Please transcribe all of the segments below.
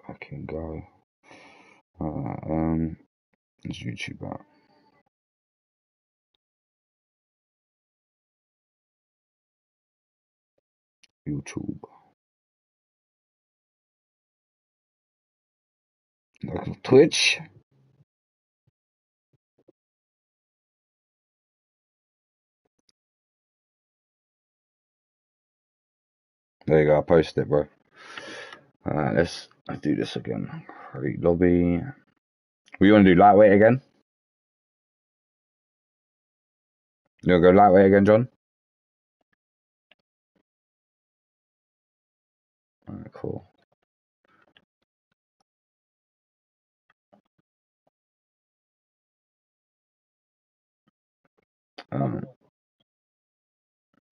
fucking go. It's YouTube out. YouTube. Like Twitch. There you go, I posted it, bro. Let's do this again. Create lobby. We want to do lightweight again? You want to go lightweight again, John? Alright, cool.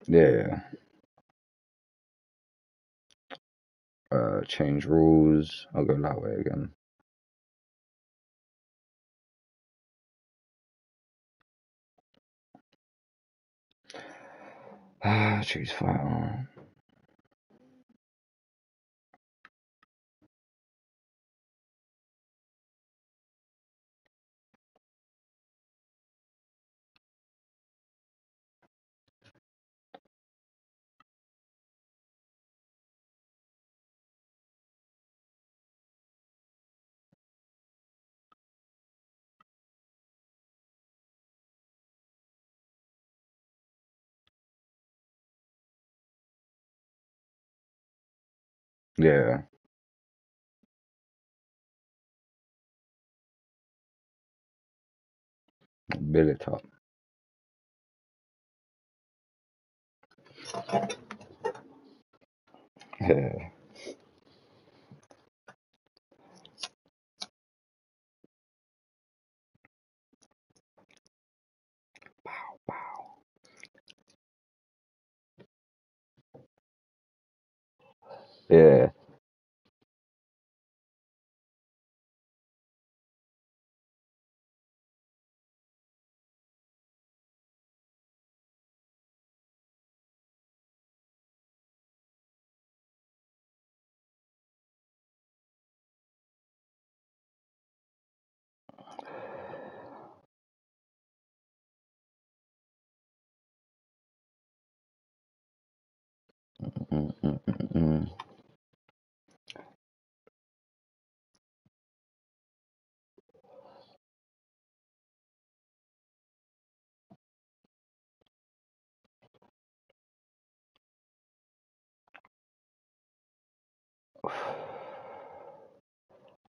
Yeah. Change rules. I'll go lightweight again. Choose fighter. Yeah. Build it up. Yeah. Pow, pow. Yeah.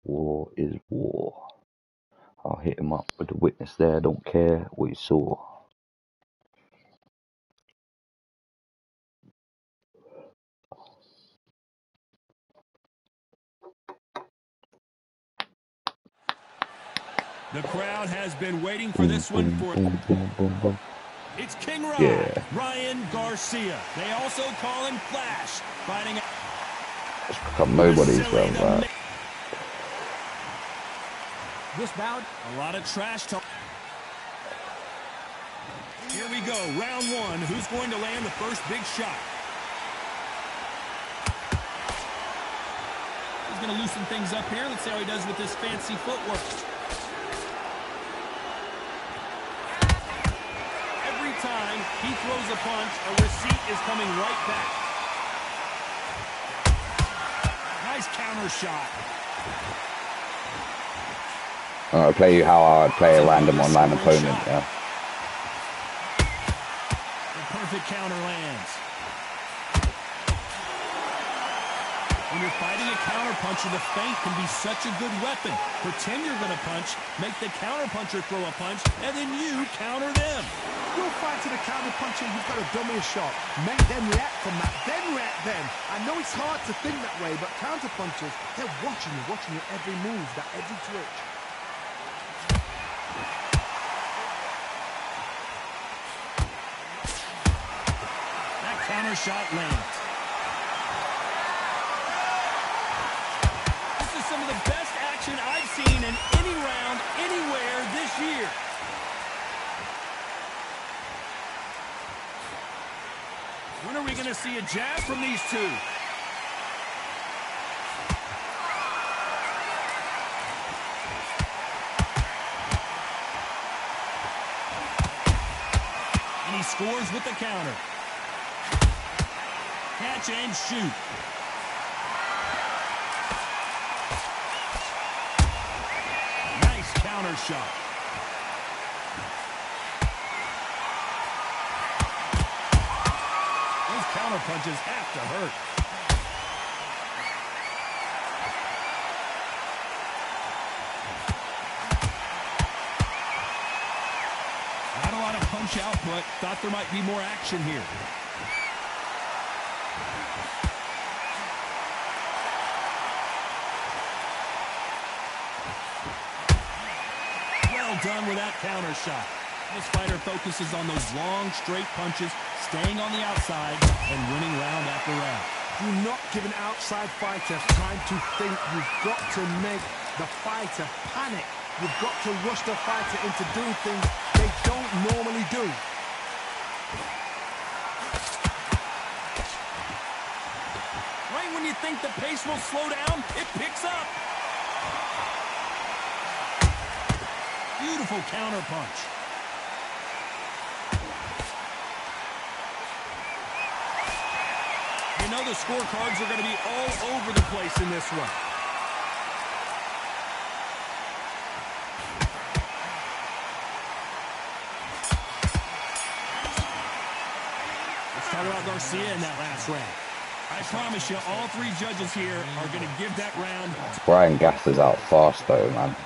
War is war. I'll hit him up with the witness there. Don't care what he saw. The crowd has been waiting for this one for... It's King Rye, yeah. Ryan Garcia. They also call him Flash. Fighting... It's become nobody's, bro. Right? This bout, a lot of trash talk. Here we go, round one. Who's going to land the first big shot? He's going to loosen things up here. Let's see how he does with this fancy footwork. Every time he throws a punch, a receipt is coming right back. Nice counter shot. I'll play you how I would play a random online opponent, yeah. The perfect counter lands. When you're fighting a counter puncher, the feint can be such a good weapon. Pretend you're going to punch, make the counter puncher throw a punch, and then you counter them. You're fighting a counter puncher, you've got to dummy a shot. Make them react from that, then react then. I know it's hard to think that way, but counter punchers, they're watching your every move, that every twitch. That counter shot lands. This is some of the best action I've seen in any round, anywhere this year. When are we going to see a jab from these two? scores with the counter. Catch and shoot. Nice counter shot. Those counter punches have to hurt. Not a lot of punch output. Thought there might be more action here. Done with that counter shot. This fighter focuses on those long, straight punches, staying on the outside, and winning round after round. Do not give an outside fighter time to think. You've got to make the fighter panic. You've got to rush the fighter into doing things they don't normally do. Right when you think the pace will slow down, it picks up. Beautiful counter punch. You know the scorecards are going to be all over the place in this one. Let's talk about Garcia in that last round. I promise you, all three judges here are going to give that round. Brian gasses out fast though, man.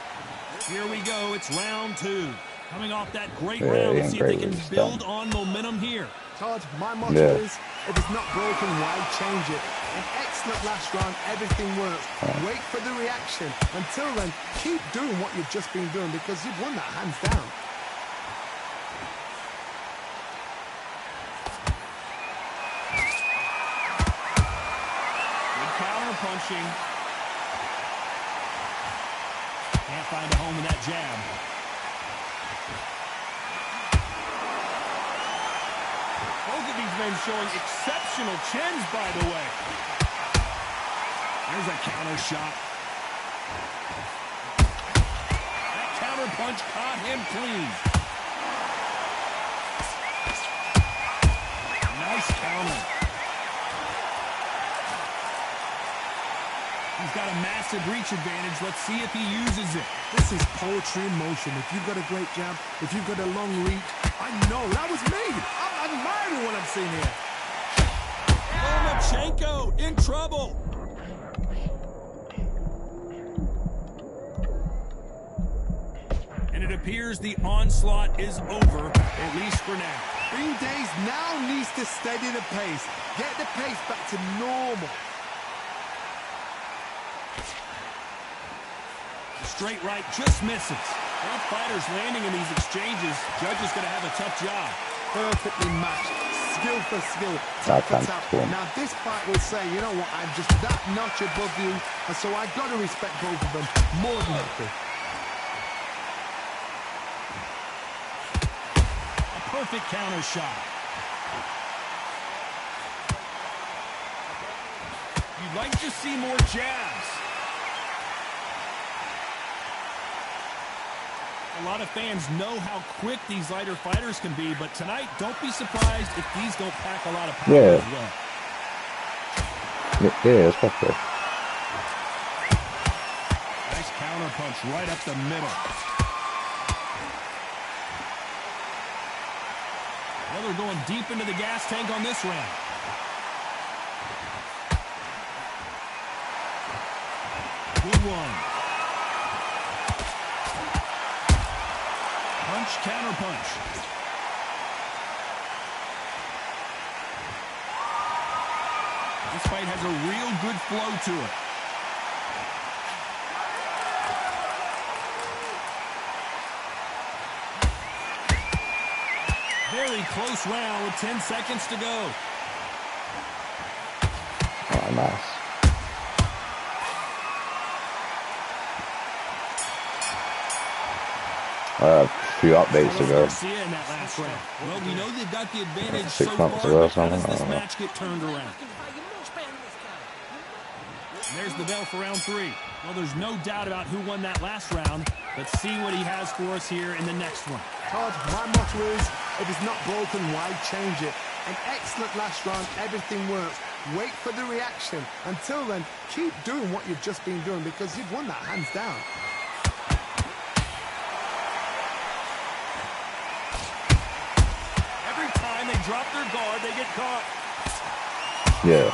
Here we go. It's round two. Coming off that great round, let's see if they can build on momentum here. Todd, my motto is, if it's not broken, why change it? An excellent last round, everything works. Wait for the reaction. Until then, keep doing what you've just been doing because you've won that hands down. Good counter punching. Can't find a home in that jab. Both of these men showing exceptional chins, by the way. There's a counter shot. That counter punch caught him clean. Nice counter. He's got a massive reach advantage. Let's see if he uses it. This is poetry in motion. If you've got a great jab, if you've got a long reach, I know that was me. I'm admiring what I'm seeing here. Lomachenko in trouble. And it appears the onslaught is over, at least for now. Green Days now needs to steady the pace. Get the pace back to normal. Straight right just misses. Both fighters landing in these exchanges. Judge is going to have a tough job. Perfectly matched. Skill for skill. Tap for tap. Now this fight will say, you know what, I'm just that notch above you, and so I've got to respect both of them more than happy. A perfect counter shot. You'd like to see more jabs. A lot of fans know how quick these lighter fighters can be, but tonight, don't be surprised if these don't pack a lot of power as well. Yeah, especially. Nice counter punch right up the middle. Well, they're going deep into the gas tank on this round. Good one. Punch, counter punch. This fight has a real good flow to it. Very close round with 10 seconds to go. Oh, nice. A few updates ago. In that last round. Well, we know they've got the advantage 6 so months far, ago or but how does something. this match get turned around? And there's the bell for round three. Well, there's no doubt about who won that last round. Let's see what he has for us here in the next one. Todd, my motto is If it's not broken, why change it? An excellent last round. Everything works. Wait for the reaction. Until then, keep doing what you've just been doing because you've won that hands down. Every time they drop their guard, they get caught. Yeah.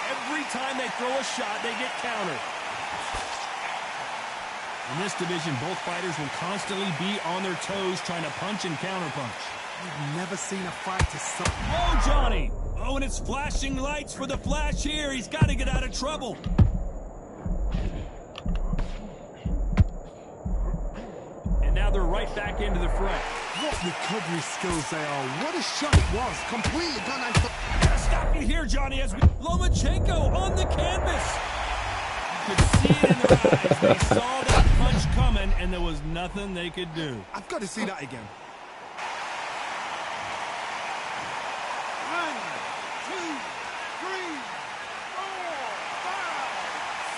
Every time they throw a shot, they get countered. In this division, both fighters will constantly be on their toes trying to punch and counterpunch. I've never seen a fight to so... Oh, Johnny! Oh, and it's flashing lights for the Flash here. He's got to get out of trouble. And now they're right back into the fray. What recovery skills they are. What a shot it was. Completely gone out. Gotta stop you here, Johnny, as we... Lomachenko on the canvas. You could see it in their eyes. They saw that punch coming, and there was nothing they could do. I've got to see that again. 1, 2, 3, 4, 5,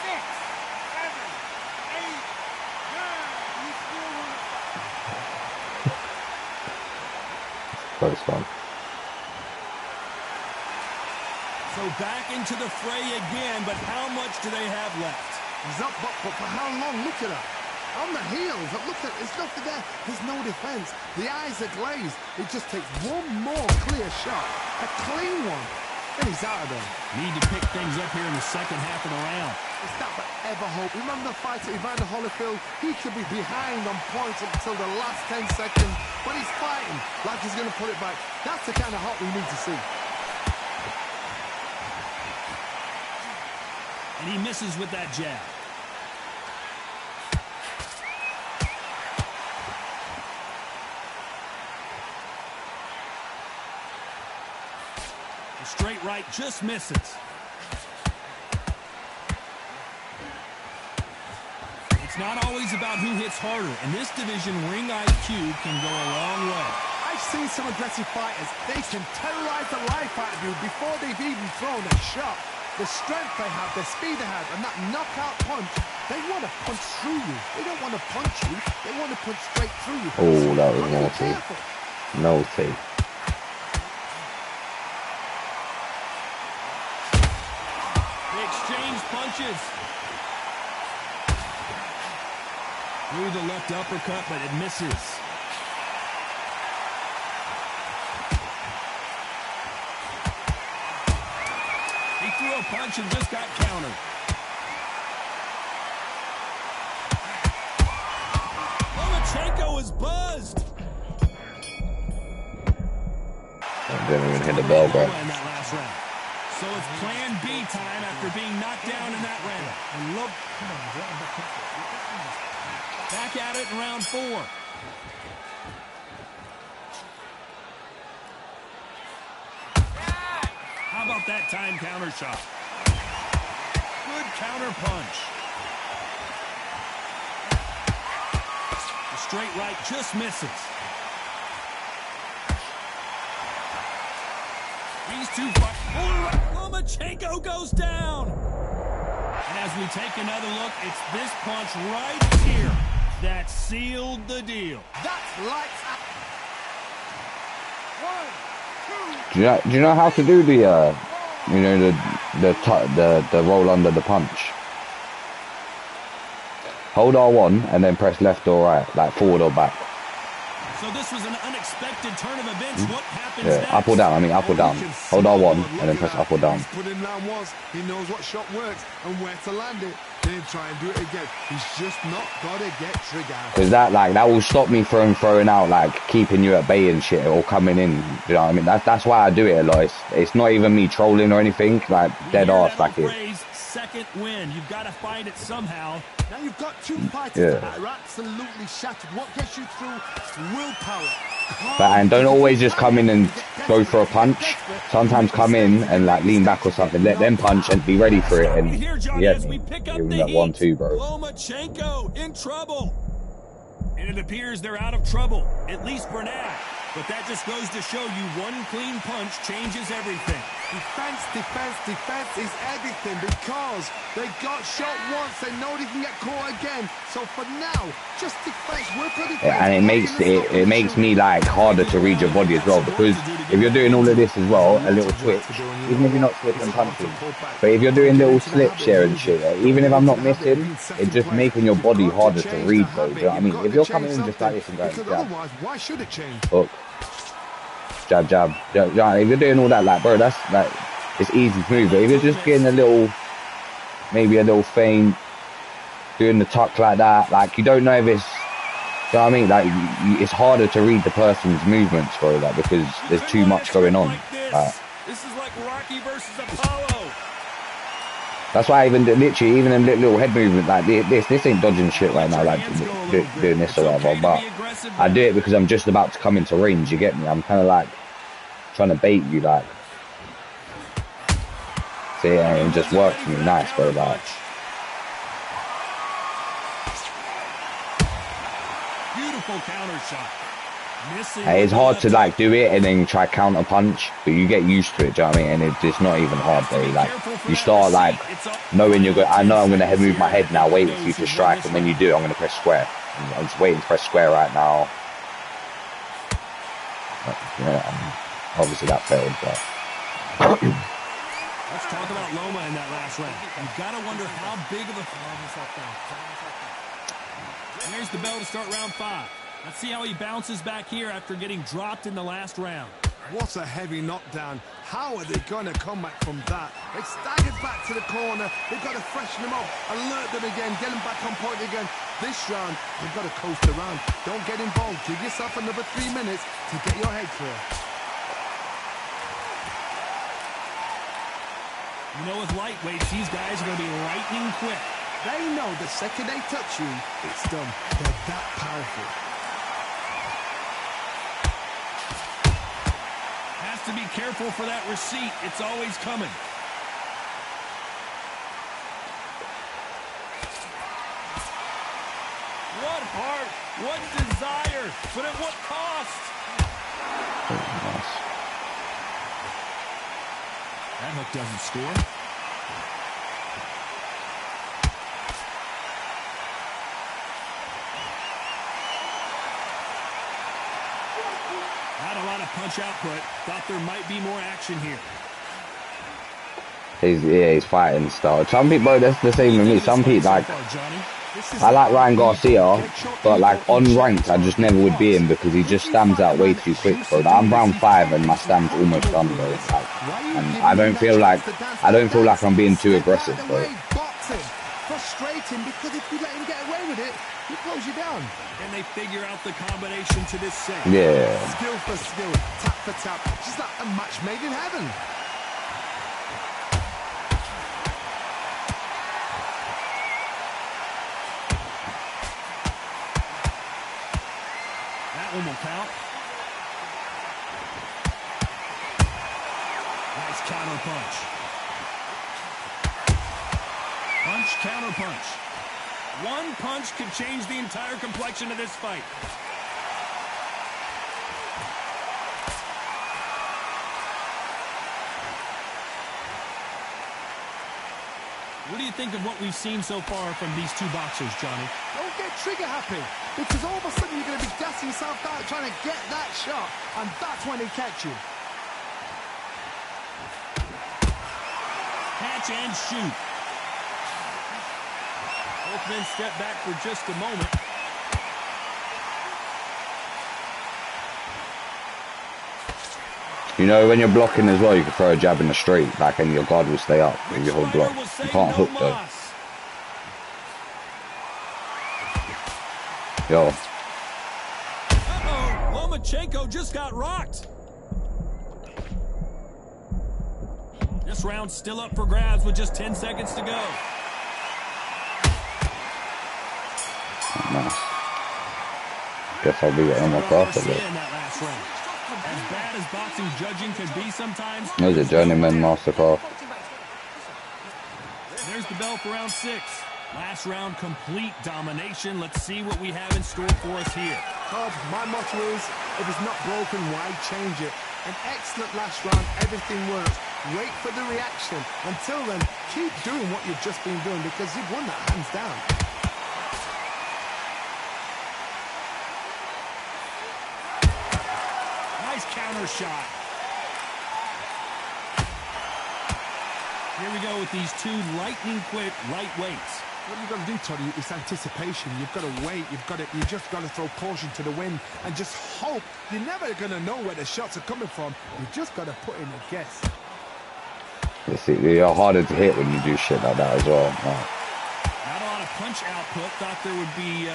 6, 7, 8, 9. You still want to fight. Close one. So back into the fray again, but how much do they have left? He's up, but for how long? Look at her. On the heels. Look at there's nothing there. There's no defense. The eyes are glazed. It just takes one more clear shot. A clean one. And he's out of there. Need to pick things up here in the second half of the round. It's that forever hope. Remember the fight at Evander Holyfield? He could be behind on points until the last 10 seconds, but he's fighting like he's going to put it back. That's the kind of hope we need to see. And he misses with that jab. The straight right just misses. It's not always about who hits harder. In this division, ring IQ can go a long way. I've seen some aggressive fighters. They can terrorize the life out of you before they've even thrown a shot. The strength they have, the speed they have, and that knockout punch, they want to punch through you. They don't want to punch you. They want to punch straight through you. Oh, that was Be naughty. careful. Naughty. They exchange punches. Through the left uppercut, but it misses. He threw a punch and just got countered. Lomachenko is buzzed. Didn't even hit the bell, bro. In that last round. So it's plan B time after being knocked down in that round. Back at it in round 4. How about that time counter shot? Good counter punch. The straight right just misses. These two fight. Lomachenko goes down. And as we take another look, it's this punch right here that sealed the deal. That's lights out. 1, 2. Do you know how to do the you know the roll under the punch? Hold R1 and then press left or right, like forward or back. So this was an unexpected turn of events. What happens Yeah, next? up or down. I mean up or down. Hold R1 and then press up or down. He's put in round once. He knows what shot works and where to land it. Then try and do it again. He's just not got to get trigger. Because that will stop me from throwing out, like keeping you at bay and shit, or coming in. You know what I mean? That's why I do it a lot. It's not even me trolling or anything. Like dead ass, like it. Phrase, second win. You've got to find it somehow. Now you've got two fighters that are absolutely shattered. What gets you through? Willpower. And don't always just come in and go for a punch. Sometimes come in and like lean back or something. Let them punch and be ready for it. And yeah, give him that 1-2, bro. Lomachenko in trouble. And it appears they're out of trouble, at least for now. But that just goes to show you one clean punch changes everything. Defense, defense, defense is everything because they got shot once. They know they can get caught again. So for now, just defense. Work on defense. Yeah, and it makes me like harder to read your body as well, because if you're doing all of this as well, a little twitch, even if you're not slipping punches, but if you're doing little slips here and shit, even if I'm not missing, it's just making your body harder to read, bro. Do you know what I mean? If you're coming in just like this and going jab, hook, jab, jab, jab, jab, if you're doing all that, like, bro, that's like, it's easy to move. But if you're just getting a little, maybe a little feint, doing the tuck like that, like, you don't know if it's, you know what I mean? Like, it's harder to read the person's movements, bro, like, because there's too much going on. This is like Rocky versus Apollo. That's why even literally, even a little head movement like this ain't dodging shit right now, like doing this or whatever. But I do it because I'm just about to come into range. You get me? I'm kind of like trying to bait you, like. So yeah, it just works for me nice, bro. Like. Beautiful counter shot. It's hard to like do it and then try counter punch, but you get used to it, do you know what I mean? And it's not even hard, bro. Like, you start like knowing you're going, I know I'm going to move my head now, waiting for you to strike, and when you do, I'm going to press square. I'm just waiting to press square right now. But, yeah, obviously that failed, but. Let's talk about Loma in that last round. You've got to wonder how big of a... There's the bell to start round 5. Let's see how he bounces back here after getting dropped in the last round. What a heavy knockdown. How are they going to come back from that? They staggered back to the corner. They've got to freshen them up, alert them again, get them back on point again. This round, they've got to coast around. Don't get involved. Give yourself another 3 minutes to get your head clear. You know, with lightweights, these guys are going to be lightning quick. They know the second they touch you, it's done. They're that powerful. Has to be careful for that receipt. It's always coming. What heart, what desire, but at what cost? That hook doesn't score. Not a lot of punch output. Thought there might be more action here. He's fighting style. Some people, bro, that's the same with me. Some people, like, I like Ryan Garcia, but like on ranked, I just never would be him because he just stamps out way too quick, bro. Like, I'm round 5 and my stamp's almost done, bro. Like, and I don't feel like I'm being too aggressive, bro. Frustrating because if you let him get away with it, he close you down. And they figure out the combination to this set. Yeah. Skill for skill, tap for tap, just like a match made in heaven. That one will count. Nice counter punch. Punch, counter punch. One punch could change the entire complexion of this fight. What do you think of what we've seen so far from these two boxers, Johnny? Don't get trigger happy, because all of a sudden you're going to be gassing yourself out trying to get that shot, and that's when they catch you. Catch and shoot. Both men step back for just a moment. You know, when you're blocking as well, you can throw a jab in the straight, like, and your guard will stay up with your whole block. You can't hook though. Yo. Uh-oh, Lomachenko just got rocked. This round's still up for grabs with just 10 seconds to go. Nice. Guess I'll be on my cross a bit. As bad as boxing judging can be sometimes. There's a journeyman masterclass. There's the bell for round 6. Last round, complete domination. Let's see what we have in store for us here. Cobb, my motto is, if it's not broken, why change it? An excellent last round, everything works. Wait for the reaction. Until then, keep doing what you've just been doing because you've won that hands down. Nice counter shot. Here we go with these two lightning quick lightweights. What you've got to do, Toddy, is anticipation. You've got to wait. You just got to throw caution to the wind and just hope. You're never going to know where the shots are coming from. You just got to put in a guess. You're harder to hit when you do shit like that as well. Oh. Not a lot of punch output. Thought there would be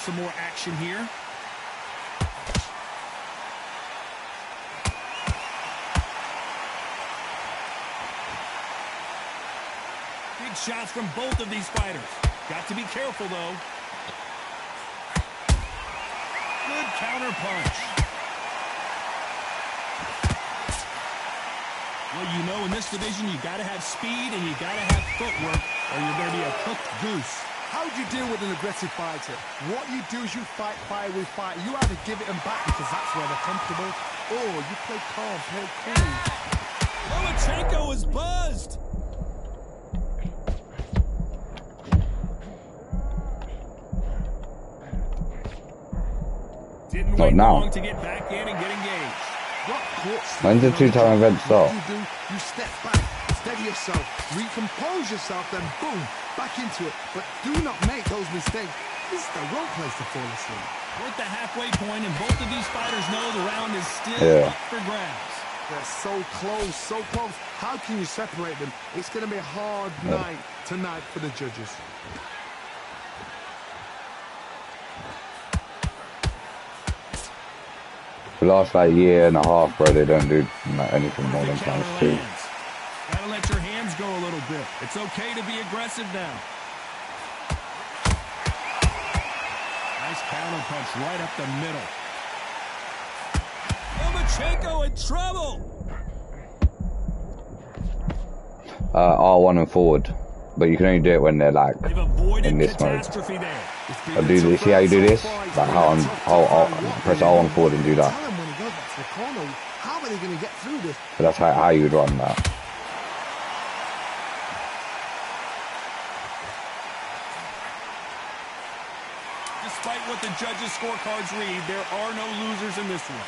some more action here. Big shots from both of these fighters. Got to be careful, though. Good counter punch. Well, you know, in this division, you got to have speed and you got to have footwork, or you're going to be a cooked goose. How do you deal with an aggressive fighter? What you do is you fight fire with fire. You either give it them back because that's where they're comfortable, or you play calm, play cool. Lomachenko is buzzed. Didn't wait long to get back in and get engaged. When's the two-time event start? You step back, steady yourself, recompose yourself, then boom, back into it. But do not make those mistakes. This is the wrong place to fall asleep. We're at the halfway point, and both of these fighters know the round is still up for grabs. They're so close, so close. How can you separate them? It's going to be a hard night tonight for the judges. The last like year and a half, bro, they don't do anything more than times two. Gotta let your hands go a little bit. It's okay to be aggressive now. Nice counter punch right up the middle. Lomachenko in trouble. R1 and forward, but you can only do it when they're like in this mode. You see how you do this? Like I'll press R1 forward and do that. How are they going to get through this? But that's how you would run that. Despite what the judges' scorecards read, there are no losers in this one.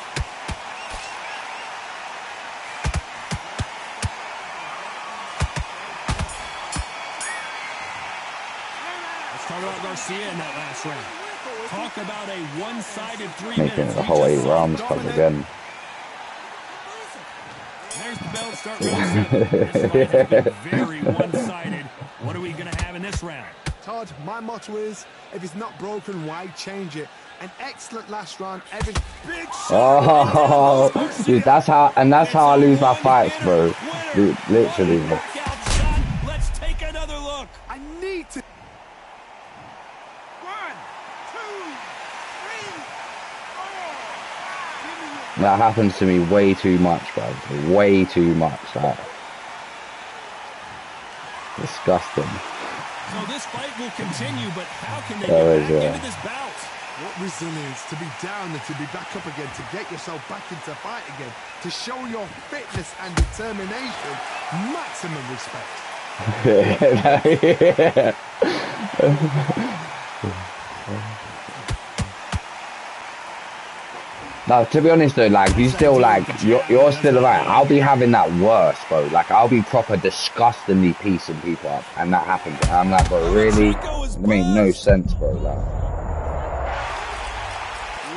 Let's talk about Garcia in that last round. Talk about a one-sided 3 minutes. Making it the whole 8 rounds plus again. There's the bell start. This fight has been very one-sided. What are we going to have in this round? Todd, my motto is, if it's not broken, why change it? An excellent last round. Every big shot. Oh, dude, that's how I lose my fights, bro. Dude, literally, bro. Let's take another look. I need to. 1, 2, 3, 4. That happens to me way too much, bro. Way too much. Like, disgusting. So this fight will continue, but how can they get back into this bout? What resilience to be down and to be back up again, to get yourself back into fight again, to show your fitness and determination. Maximum respect. No, to be honest though, like you still like you're still right. I'll be having that worse, bro. Like I'll be proper disgustingly piecing people up, and that happens. And I'm like, bro, really? It makes no sense, bro. Like,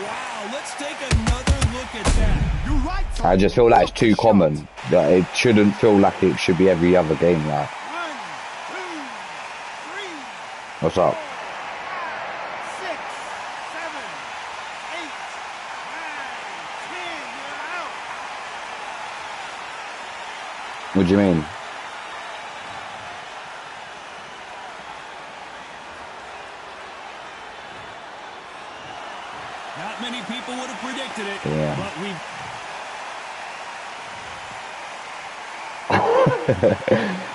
wow, let's take another look at that. You're right, Tom. I just feel like it's too common. That it shouldn't feel like it should be every other game. Like, 1, 2, 3. what's up? 6, 7, 8, 9, 10. You're out. What do you mean? Not many people would have predicted it, Yeah. but we've...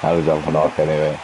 I was jumping off anyway.